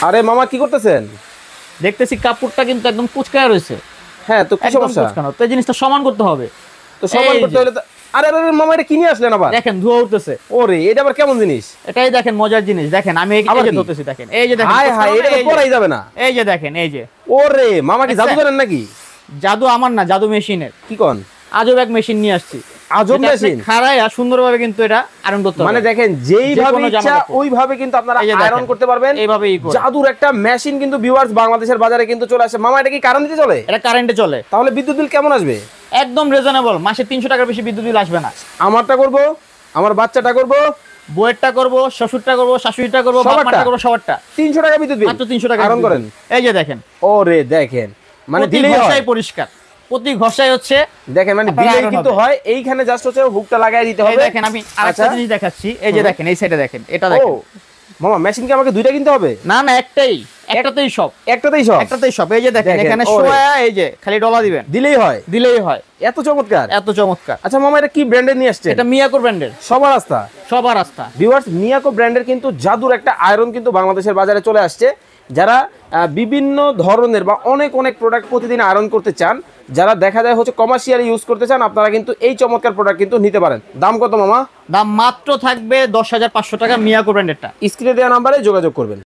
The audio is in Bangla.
আরে মামা কি করতেছেন? দেখতেছি কাপড়টা কিন্তু একদম কুচকায় রয়েছে। হ্যাঁ তো কি সমস্যা? তো এই জিনিসটা সমান করতে হবে। তো সমান করতে হলে আরে আরে মামা এটা কিনে আসলেন আবার? দেখেন ধোয়া উঠতেছে। ওরে এটা আবার কেমন জিনিস? এটাই দেখেন মজার জিনিস। দেখেন আমি এই যে ধরতেছি, দেখেন এই যে দেখেন। হায় হায়, এটা তো পরাই যাবে না। এই যে দেখেন, এই যে। ওরে মামা কি জাদু করেন নাকি? জাদু আমার না, জাদু মেশিনের। কি কোন? আজব এক মেশিন নিয়ে আসছি। আজব মেশিন খাড়ায়া সুন্দরভাবে কিন্তু এটা আয়রন করতে হবে। মানে দেখেন যেইভাবে ইচ্ছা ওইভাবে কিন্তু আপনারা আয়রন করতে পারবেন। এইভাবেই করে জাদুর একটা মেশিন কিন্তু ভিউয়ার্স বাংলাদেশের বাজারে কিন্তু চলে আসে। মামা এটা কি কারেন্টে চলে? এটা কারেন্টে চলে। তাহলে বিদ্যুৎ বিল কেমন আসবে? একদম রিজনেবল, মাসে 300 টাকার বেশি বিদ্যুৎ বিল আসবে না। আমারটা করব, আমার বাচ্চাটা করব, বউয়েরটা করব, শ্বশুরটা করব, শাশুড়িটা করব, বাপমাটা করব, সবারটা। 300 টাকা বিদ্যুৎ বিল, মাত্র 300 টাকা আয়রন করেন। এই যে দেখেন। ওরে দেখেন মানে দিলেই হয় পরিষ্কার, প্রতি ঘষায় হচ্ছে দেখেন মানে দিলেই কিন্তু হয়। এইখানে জাস্ট হচ্ছে হুকটা লাগাই দিতে হবে। দেখেন আমি আরেকটা জিনিস দেখাচ্ছি। এই যে দেখেন, এই সাইডে দেখেন, এটা দেখেন। মামা মেশিন কি আমাকে দুইটা কিনতে হবে? না না, একটাতেই সব। একটাতেই সব। এই যে দেখেন এখানে সোয়া, এই যে খালি ডলা দিবেন, দিলেই হয়। এত চমৎকার। আচ্ছা মামা এটা কি ব্র্যান্ডের নিয়ে আসছে? এটা মিয়াকো ব্র্যান্ডের। সবার আস্থা। ভিউয়ার্স মিয়াকো ব্র্যান্ডের কিন্তু জাদুর একটা আয়রন কিন্তু বাংলাদেশের বাজারে চলে আসছে। যারা বিভিন্ন ধরনের বা অনেক প্রোডাক্ট প্রতিদিন আয়রন করতে চান, যারা দেখা যায় হচ্ছে কমার্শিয়ালি ইউজ করতে চান, আপনারা কিন্তু এই চমৎকার প্রোডাক্ট কিন্তু নিতে পারেন। দাম কত মামা? দাম মাত্র থাকবে 10,500 টাকা, মিয়াকো ব্র্যান্ডেরটা। স্ক্রিনে দেওয়া নাম্বারে যোগাযোগ করবেন।